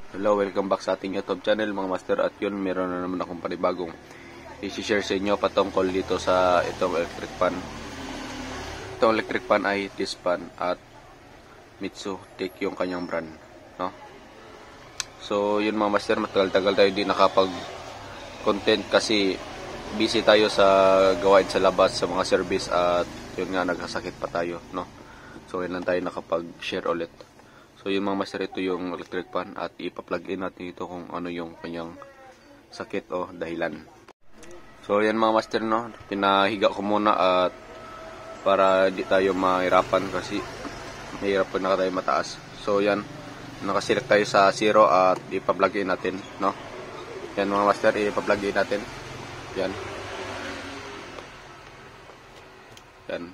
Hello, welcome back sa ating YouTube channel mga master. At yun, meron na naman akong panibagong i-share sa inyo patungkol dito sa itong electric fan. Itong electric fan ay Tispan at Mitsutek yung kanyang brand, no? So yun mga master, matagal-tagal tayo di nakapag content kasi busy tayo sa gawain sa labas, sa mga service, at yun nga, nagkasakit pa tayo, no? So yun lang tayo nakapag-share ulit. So yung mga master, ito yung electric fan at ipa-plug in natin ito kung ano yung kanyang sakit o dahilan. So yan mga master, no, pinahiga ko muna at para di tayo mahirapan kasi mahirap pag naka tayo mataas. So yan, nakaselect tayo sa 0 at ipa-plug in natin, no. Yan mga master, ipa-plug in natin. Yan. Yan.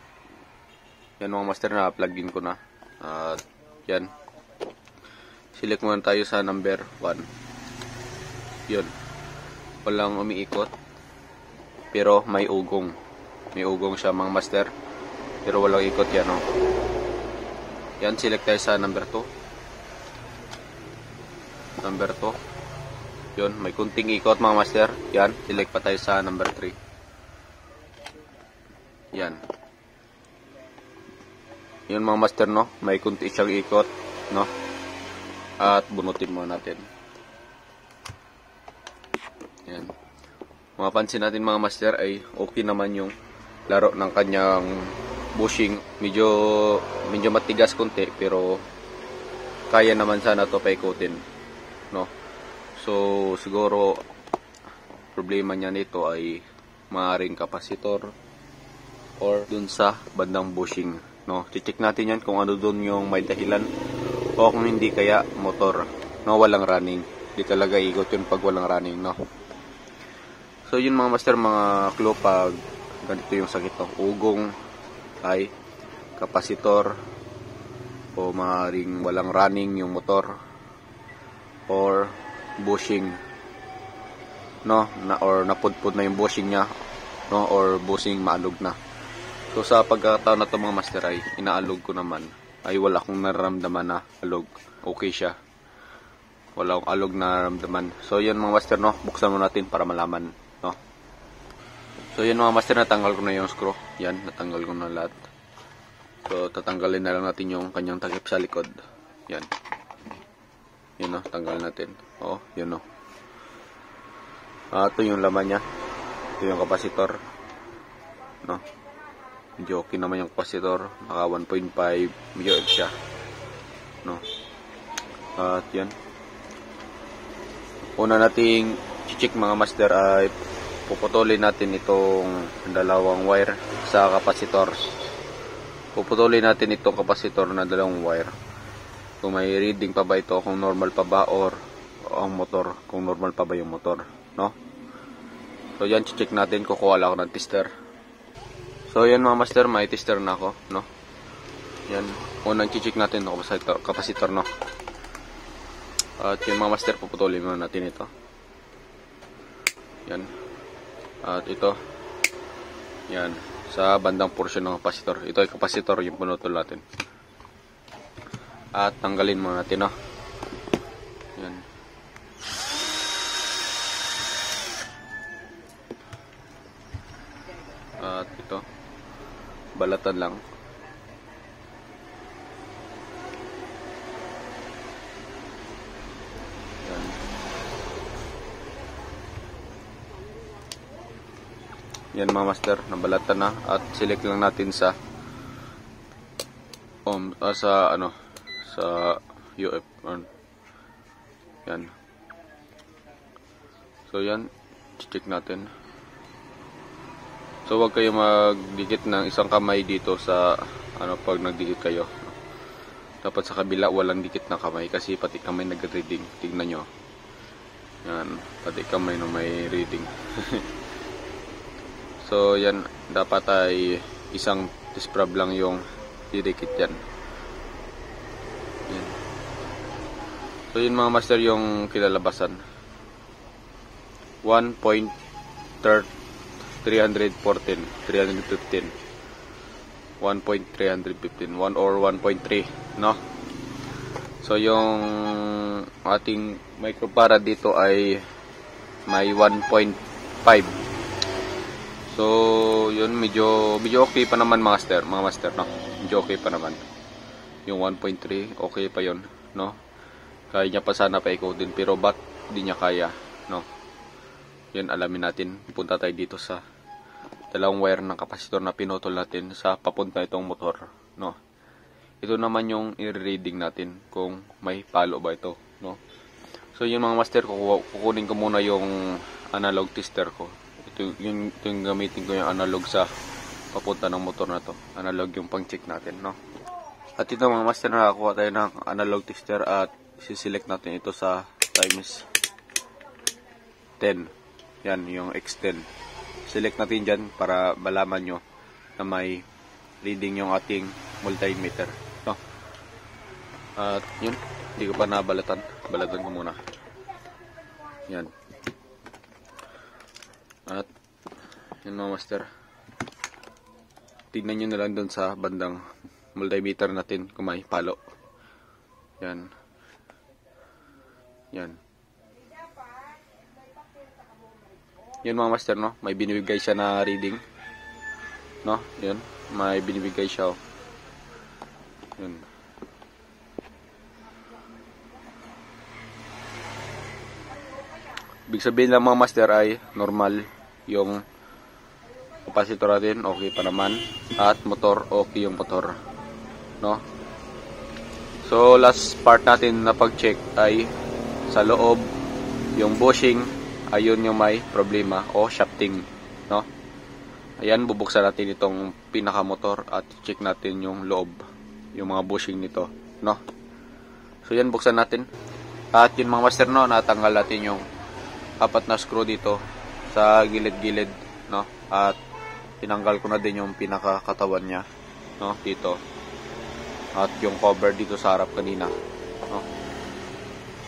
Yan mga master, na plug in ko na. At yan. Select muna tayo sa number 1. Yun. Walang umiikot. Pero may ugong. May ugong siya mga master. Pero walang ikot yan, no? Yan, select tayo sa number 2. Number 2. Yun, may kunting ikot mga master. Yan, select pa tayo sa number 3. Yan. Yun mga master, no? May kunti siyang ikot, no? At bunutin muna natin. Yan. Mapapansin natin mga master ay okay naman yung laro ng kanyang bushing. Medyo matigas konti pero kaya naman sana to paikutin, no? So siguro problema niya nito ay maaaring kapasitor or dun sa bandang bushing, no? Check natin yan kung ano dun yung may dahilan. O kung hindi, kaya motor, no, walang running. Di talaga ikot yun pag walang running, no. So yun mga master, mga clue pag ganito yung sakit, no. Ugong ay kapasitor, o maaaring walang running yung motor, or bushing, no, or napudpud na yung bushing nya, no, or bushing maalog na. So sa pagkataon na to mga master ay inaalog ko naman, ay wala akong nararamdaman na alog. Okay siya. Wala akong alog na nararamdaman. So yan mga master, no, buksan mo natin para malaman, no. So yan mga master, natanggal ko na yung screw. Yan, natanggal ko na lahat. So tatanggalin na lang natin yung kanyang takip sa likod. Yan. Yan, no, tanggal natin. Oh, yun, no. Ito yung laman niya. Ito yung kapasitor, no. Medyo okay naman yung kapasitor, naka 1.5 mAh siya, no. At yan, una nating check mga master ay puputulin natin itong dalawang wire sa kapasitor. Puputulin natin itong kapasitor na dalawang wire kung may reading pa ba ito, kung normal pa ba, or ang motor, kung normal pa ba yung motor, no. So yan, check natin, kukuha lang ako ng tester. So yan mga master, may tester na ako, no. Yan, unang check natin ng kapasitor, no. At yung mga master, puputulin muna natin ito. Yan. At ito, yan, sa bandang portion ng kapasitor. Ito ay kapasitor yung pinutol natin. At tanggalin muna natin, no. Yan. At ito, balatan lang. Yan. Yan mga master, nabalatan na. At select lang natin sa sa UF. Yan. So yan, check natin. So wag kayo magdikit ng isang kamay dito sa pag nagdikit kayo. Dapat sa kabila walang dikit na kamay kasi pati kamay nag-reading. Tingnan nyo. Yan, pati kamay no may reading. So yan, dapat ay isang disprab lang yung didikit yan. Yan. So yun mga master, yung kilalabasan. 1.315 1.315 1 or 1.3, no. So yung ating microfarad dito ay may 1.5. So, yun, medyo okay pa naman mga master, no? Medyo okay pa naman. Yung 1.3, okay pa yon, no? Kaya niya pa sana paikutin, pero ba't di niya kaya, no? Yan, alamin natin. Punta tayo dito sa dalawang wire ng kapasitor na pinutol natin sa papunta itong motor, no? Ito naman yung i-reading natin kung may palo ba ito, no? So yung mga master, kukunin ko muna yung analog tester ko. Ito yung gamitin ko yung analog sa papunta ng motor na to. Analog yung pang-check natin, no? At ito mga master, nakakuha tayo ng analog tester at isi-select natin ito sa times 10. Yan, yung X10. Select natin dyan para malaman nyo na may reading yung ating multimeter, no? At yun, hindi ko pa nabalatan. Balatan ko muna. Yan. At yun mga master, tignan nyo na lang dun sa bandang multimeter natin kung may palo. Yan. Yan. Yun mga master, no? May binibigay siya na reading, no? Yun. May binibigay siya, oh. Yun. Ibig sabihin lang mga master ay normal yung kapasitor natin, okay pa naman. At motor, okay yung motor, no? So, last part natin na pag-check ay sa loob, yung bushing, ayun yung may problema o shafting, no? Ayan, bubuksan natin itong pinaka-motor at check natin yung loob, yung mga bushing nito, no? So, yan, buksan natin. At yun mga master, no, natanggal natin yung 4 na screw dito sa gilid-gilid, no? At tinanggal ko na din yung pinaka-katawan niya, no? Dito. At yung cover dito sa harap kanina, no?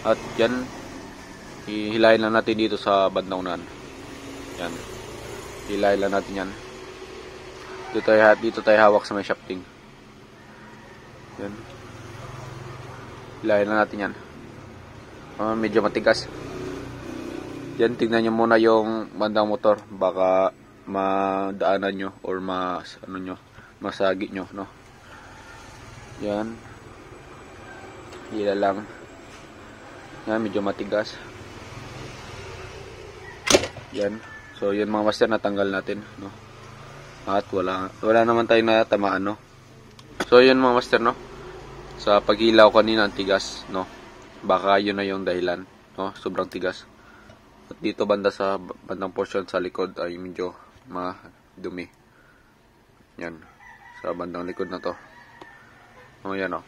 At yan, hihilahin lang natin dito sa bandang unahan. Yan. Hihilahin lang natin yan. Dito tayo hawak sa may shafting. Yan. Hihilahin lang natin yan. Medyo matigas. Yan, tignan nyo muna yung bandang motor. Baka madaanan nyo or masagi nyo, no? Yan. Hila lang. Yan, medyo matigas. Yan. So, yun mga master, natanggal natin, no? At wala naman tayong natamaan, no? So, yun mga master, no? Sa paghilaw kanina, ang tigas, no? Baka yun na yung dahilan, no? Sobrang tigas. At dito banda sa bandang portion sa likod ay medyo madumi. Yan. Sa bandang likod na to. O, yan, o.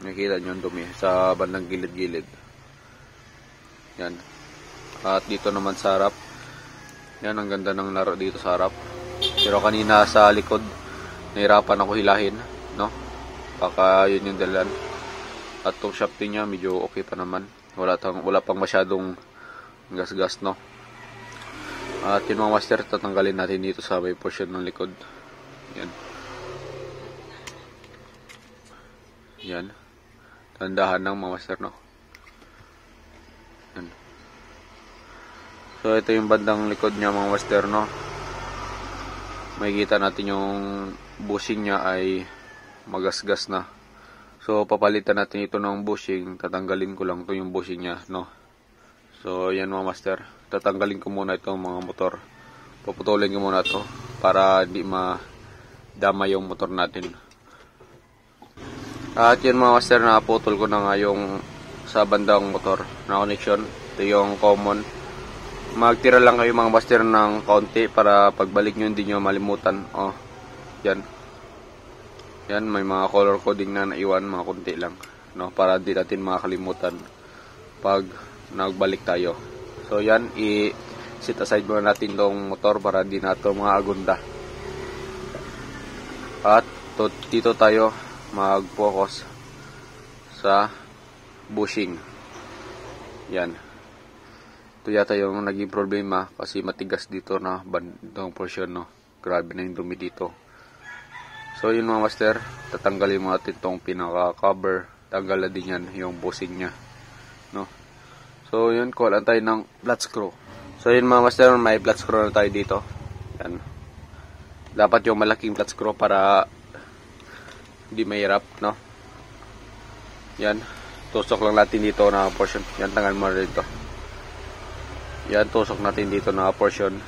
Nakikita nyo yung dumi sa bandang gilid-gilid. Yan. At dito naman sa harap. Yan, ang ganda ng laro dito sa harap. Pero kanina sa likod, nahirapan ako hilahin, no? Baka yun yung dalan. At tong shafting niya, medyo okay pa naman. Wala pang masyadong gas-gas, no? At yun mga master, tatanggalin natin dito sa may portion ng likod. Yan. Yan. Tandahan ng mga master, no? Yan. So, ito yung bandang likod niya mga master, no? Makikita natin yung bushing niya ay magasgas na. So, papalitan natin ito ng bushing. Tatanggalin ko lang ito yung bushing niya, no? So, yan mga master. Tatanggalin ko muna itong mga motor. Puputulin ko muna ito para di madama yung motor natin. At yun mga master, naputol ko na nga yung sa bandang motor na connection. Ito yung common. Magtira lang kayo mga master ng kaunti para pagbalik nyo hindi nyo malimutan. Oh, yan. Yan, may mga color coding na naiwan, mga kunti lang, no? Para di natin makakalimutan pag nagbalik tayo. So yan, i-set aside muna natin tong motor para di na ito mga agunda. At dito tayo mag-focus sa bushing. Yan. Ito yata yung naging problema kasi matigas dito na bandang portion, no? Grabe na yung dumi dito. So yun mga master, tatanggalin mo natin itong pinaka-cover. Tanggal na din yan yung bushing nya, no? So yun, kuha lang tayo ng flat screw. So yun mga master, may flat screw na tayo dito. Yan. Dapat yung malaking flat screw para hindi mahirap, no? Yan. Tusok lang natin dito na portion. Yan, tanggal mo dito. Yan, tusok natin dito na portion.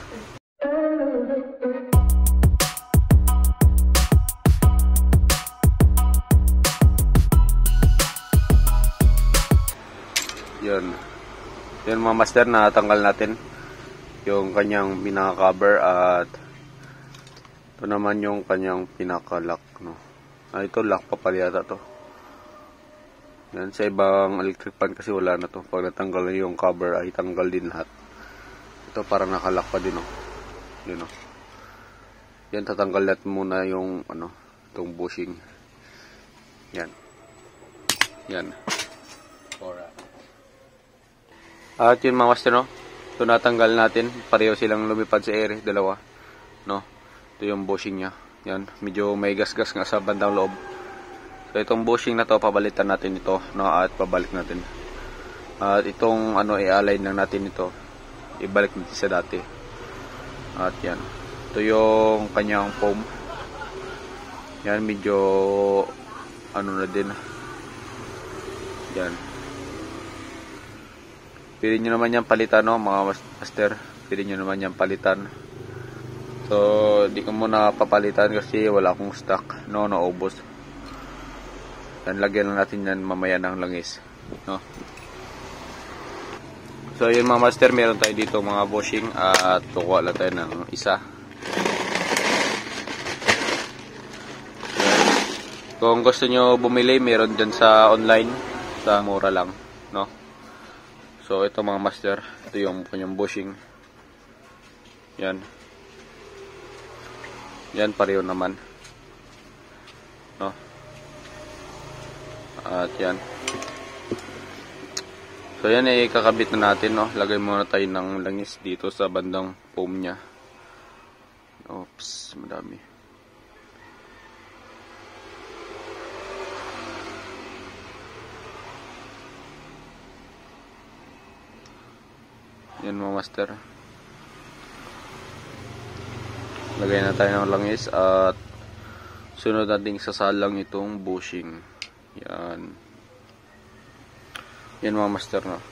Yan. Yan mga master, na tanggal natin yung kanyang pinaka-cover at ito naman yung kanyang pinaka-lock, no? Ito lock pa pala yata to. Yan, sa ibang electric fan kasi wala na to. Pag natanggal na yung cover ay tanggal din lahat. Ito parang nakalock pa din, no? Yun, no? Yan, tatanggal natin muna yung itong bushing. Yan. Yan. Alright. At yun mga master, no? Ito natanggal natin. Pareho silang lumipad sa air, dalawa. No? Ito yung bushing niya. Yan. Medyo may gas-gas nga sa bandang loob. So itong bushing na to, pabalitan natin ito. No? At pabalik natin. At itong i-align lang natin ito. Ibalik natin sa dati. At yan. Ito yung kanyang foam. Yan. Medyo na din. Yan. Pwede nyo naman yan palitan, no, mga master. Pwede nyo naman yan palitan. So, di ko muna papalitan kasi wala akong stock. No, naubos. Yan, lagyan lang natin yan mamaya ng langis. No? So, yun mga master, meron tayo dito mga bushing at kukuha lang tayo ng isa. Yan. Kung gusto nyo bumili, meron dyan sa online. Sa mura lang. No? So, ito mga master, ito yung kanyang bushing. Yan. Yan, pareho naman. No? At yan. So, yan ay kakabit na natin, no? Lagay muna tayo ng langis dito sa bandang foam niya. Oops, madami. Yan mga master. Lagay na tayo ng langis at sunod nating sasalang itong bushing. Yan. Yan mga master, no.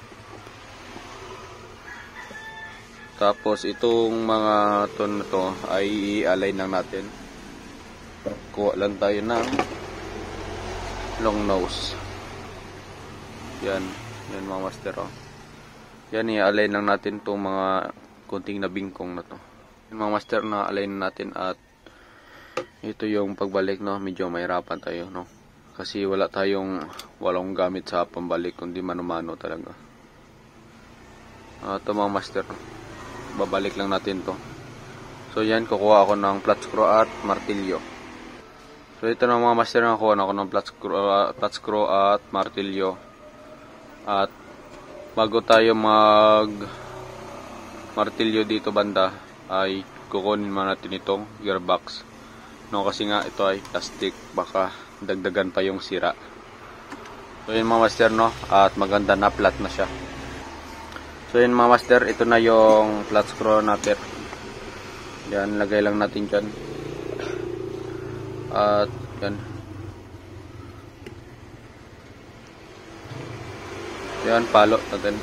Tapos itong mga ton na to ay i-align lang natin. Kuha lang tayo ng long nose. Yan. Yan mga master, oh. Yan, i-align lang natin itong mga kunting nabingkong na to. Yung mga master, na align natin at ito yung pagbalik, no. Medyo mahirapan tayo, no. Kasi walang gamit sa pambalik, kundi mano-mano talaga. Ito mga master, babalik lang natin to. So yan, kukuha ako ng flat screw at martilyo. So ito na mga master, nakuha na ako ng flat screw at martilyo. At bago tayo martilyo dito banda, ay kukunin muna natin itong gearbox, no, kasi nga ito ay plastic, baka dagdagan pa yung sira. So yun mga master, no, at maganda na flat na siya. So yun mga master, ito na yung flat screw natin. Yan, lagay lang natin dyan. At yan. Yan, palo natin.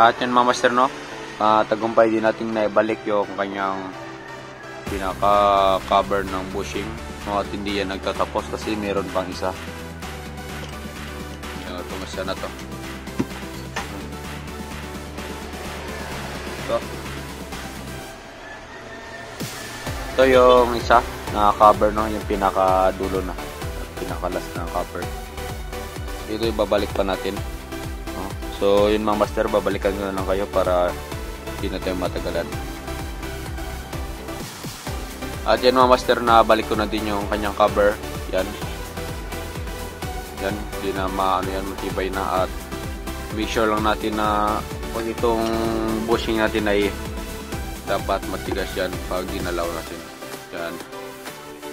At yun mga master, no, tagumpay din natin na ibalik yung kanyang pinaka-cover ng bushing, no, at hindi yan nagtatapos kasi meron pang isa. Yan, tumasya na to. Ito yung isa na cover, no, yung pinaka-dulo na, pinaka-last na cover. Ito yung babalik pa natin. So yun mga master, babalikan ko na lang kayo para hindi na tayo matagalan. At yan mga master, na balik ko na din yung kanyang cover. Yan, hindi na matibay na. At make sure lang natin na pag itong bushing natin ay dapat matigas yan pag ginalaw natin. Yan,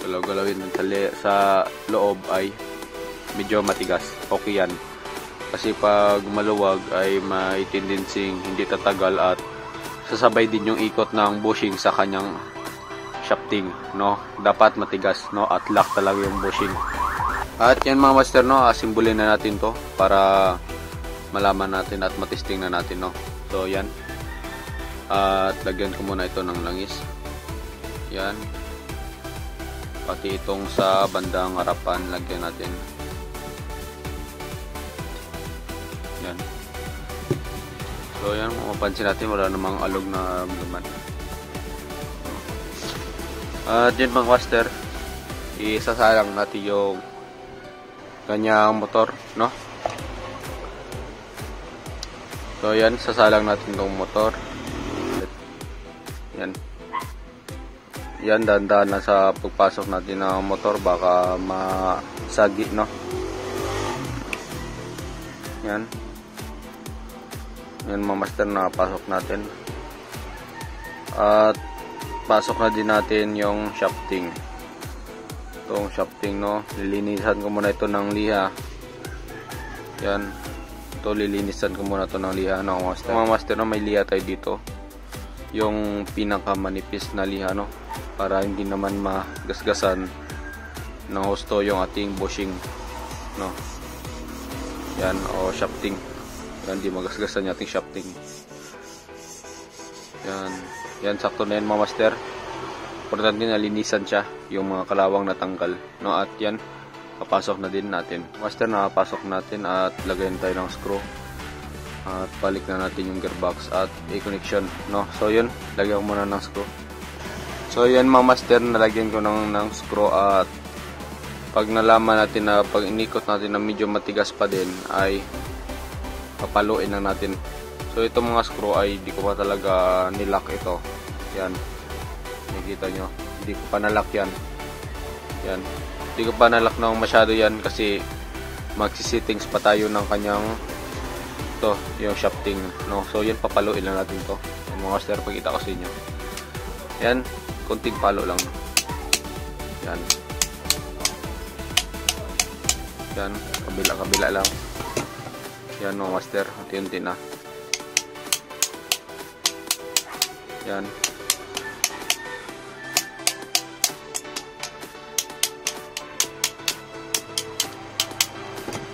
galaw-galawin sa loob ay medyo matigas. Okay yan. Kasi pag maluwag ay may tendency hindi tatagal at sasabay din yung ikot ng bushing sa kanyang shafting, no? Dapat matigas, no? At lock talaga yung bushing. At yan mga master, no, simbulin na natin to para malaman natin at matesting na natin, no? So yan. At lagyan ko muna ito ng langis. Yan. Pati itong sa bandang harapan lagyan natin. Yan. So yan, kung mapansin natin, wala namang alog na naman. At yun mga master, isasalang natin yung kanyang motor, no? So yan, sasalang natin yung motor. Yan. Yan, dahan-dahan na sa pagpasok natin ng motor, baka masagi, no? Yan. Yan mga master, nakapasok natin. At pasok na din natin yung shafting. Itong shafting, no, lilinisan ko muna ito ng liha. Yan. Ito, lilinisan ko muna ito ng liha, no, mga master. Mga master, no, may liha tayo dito. Yung pinakamanipis na liha, no, para hindi naman magasgasan ng husto yung ating bushing, no. Yan, o shafting. Yan, di magasgasan yung ating shafting. Yan. Yan, sakto na yan mga master. Importante na linisan siya, yung mga kalawang natanggal, no. At yan, kapasok na din natin. Master, nakapasok natin at lagayin tayo ng screw. At balik na natin yung gearbox at i-connection, no. So yun, lagyan ko muna ng screw. So yan mga master, nalagyan ko ng screw. At pag nalaman natin na pag inikot natin na medyo matigas pa din, ay papaluin lang natin. So itong mga screw ay di ko pa talaga nilock ito. Yan, nakikita nyo, hindi ko pa nalock yan. Yan, hindi ko pa nalock na masyado yan kasi magsi-settings pa tayo ng kanyang ito, yung shafting, no. So yan, papaluin lang natin to. Yung mga master, pagkita ko sa inyo. Yan, konting palo lang. Yan. Yan, kabila lang. Yan mga master, unti-unti na. Yan.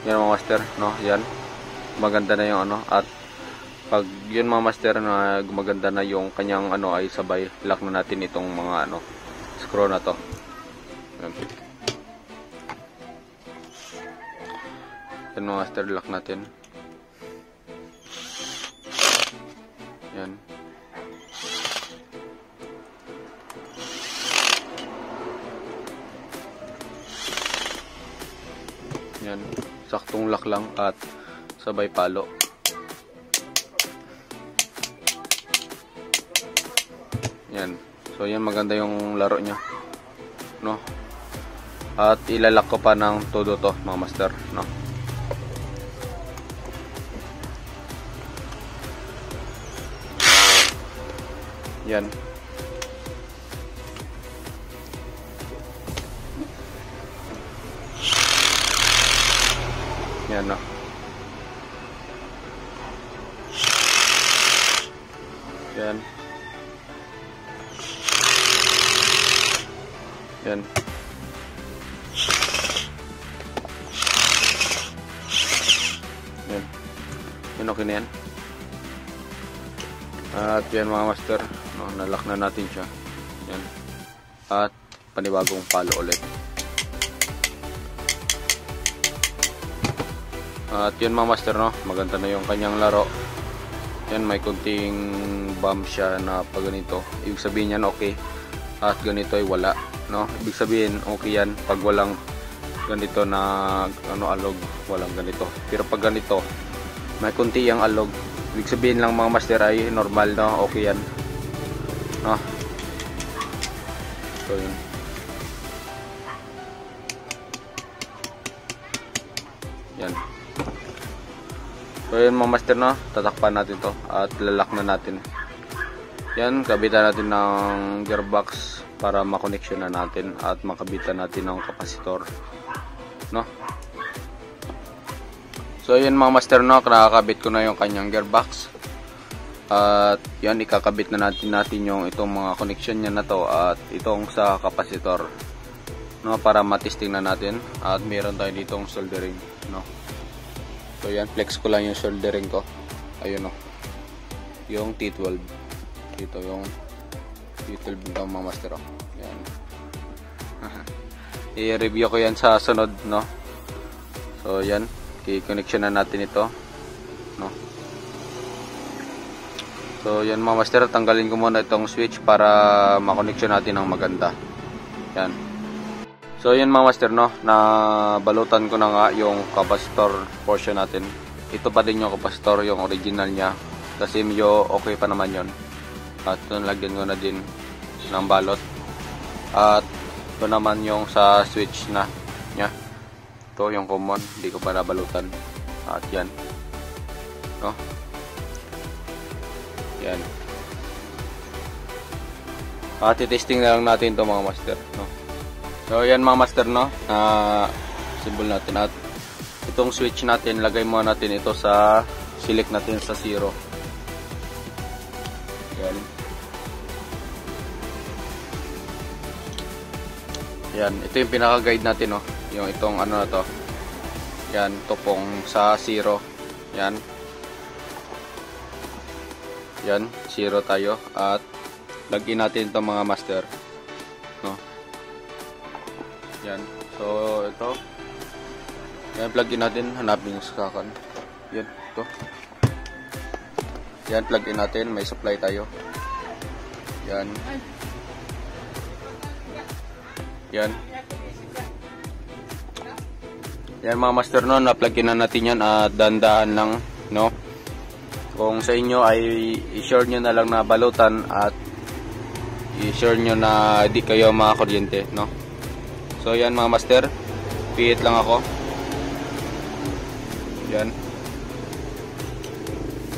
Yan mga master, no, yan. Maganda na yung ano, at pag yun mga master na gumaganda na yung kanyang ano, ay sabay lock na natin itong mga ano, screw na to. Yan. Yan mga master, lock natin. Yan. Yan, saktong lock lang at sabay palo. Yan. So yan, maganda yung laro niya, no. At ilalak ko pa ng todo to mga master, no. Yan. Yan, no. Yan. Yan. Yan. Yan, okay na yan. At yan mga master, no, nalock na natin siya. Yan. At panibagong palo ulit. At yun mga master, no, maganda na yung kanyang laro. Yan, may kunting bump siya na pag ganito. Ibig sabihin yan okay. At ganito ay wala, no. Ibig sabihin okay yan pag walang ganito na alog, walang ganito. Pero pag ganito, may kunti yung alog. Ibig sabihin lang mga master ay normal, no, okay yan. No. So yun. Yan. So yun mga master, no, tatakpan natin to at lalak na natin. Yan, kabitan natin ng gearbox para makoneksyon na natin at makabitan natin ng kapasitor, no. So yun mga master, no, nakakabit ko na yung kanyang gearbox. At yan, ikakabit na natin yung itong mga connection niya na to at itong sa kapasitor, no, para matesting na natin. At meron tayo ditong soldering, no. So yan, flex ko lang yung soldering ko. Ayun, no, yung T12 dito, yung T12 ng mga master, oh. Yan. I-review ko yan sa sunod, no. So yan, i-connection na natin ito, no. So yan mga master, tanggalin ko muna itong switch para makoneksyon natin ng maganda. Yan. So yan mga master, no, na balutan ko na nga yung capacitor portion natin. Ito pa din yung capacitor, yung original niya, kasi medyo okay pa naman yon. At lagyan ko na din ng balot. At ito naman yung sa switch na niya. Ito yung common, hindi ko pa nabalutan. At yan, no. Yan. At i-testing na lang natin ito mga master, no. So yan mga master, no, symbol natin. At itong switch natin, lagay muna natin ito sa, select natin sa 0. Yan. Yan, ito yung pinaka-guide natin, no, yung itong ano na to. Yan, ito pong sa 0. Yan. Yan, 0 tayo. At lagyan natin ito mga master, no. Yan. So ito. Yan, plug-in natin, hanapin yung sakakan. Yan, ito. Yan, plug-in natin, may supply tayo. Yan. Yan. Yan mga master, no, na-plug-in na natin yan at dandahan lang, no. Kung sa inyo ay i-sure nyo na lang na balutan at i-sure nyo na di kayo mga kuryente, no. So yan mga master, pihit lang ako. Yan.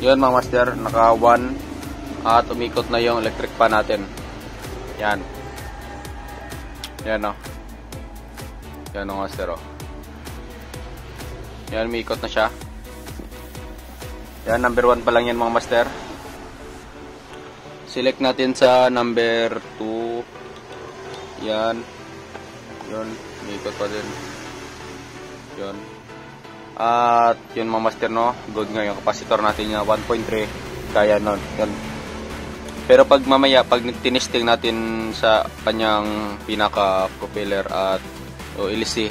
Yan mga master, naka 1 at umikot na yung electric pan natin. Yan. Yan, no. Yan mga master, oh. Yan, umikot na siya. Yan, number 1 pa lang yan mga master. Select natin sa number 2. Yan. Yun, umikot pa din. Yun. At yun mga master, no, good nga yung capacitor natin na 1.3. Kaya nun. Yan. Pero pag mamaya, pag tinesting natin sa kanyang pinaka propeller at LC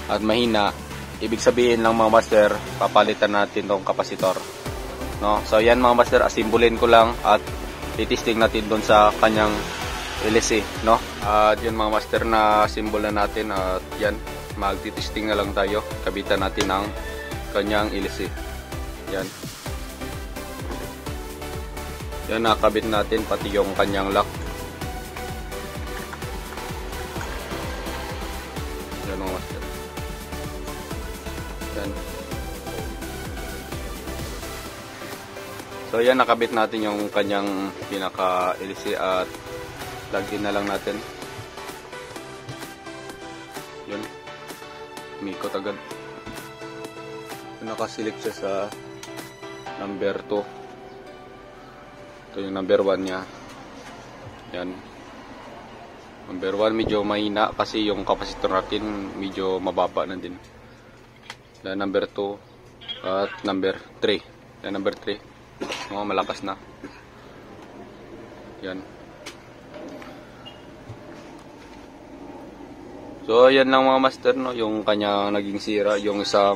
at mahina, ibig sabihin lang mga master, papalitan natin tong capacitor, no. So yan mga master, asimbulin ko lang at titesting natin doon sa kanyang LC, no. At yun mga master, na simbol na natin. At yan, magtitesting na lang tayo. Kabitan natin ang kanyang LC. Yan. Yan, nakabit natin pati yung kanyang lock. Yan mga master. Yan. So yan, nakabit natin yung kanyang pinaka LC at lagyan na lang natin. Yun. Umikot agad. Nakaselect siya sa number 2. Ito yung number 1 niya. Yan. Number 1 medyo mahina kasi yung capacitor natin medyo mababa na din. Yan, number 2 at number 3. Yan, number 3. Malakas na. Yan. So, yan lang mga master, no, yung kanyang naging sira, yung isang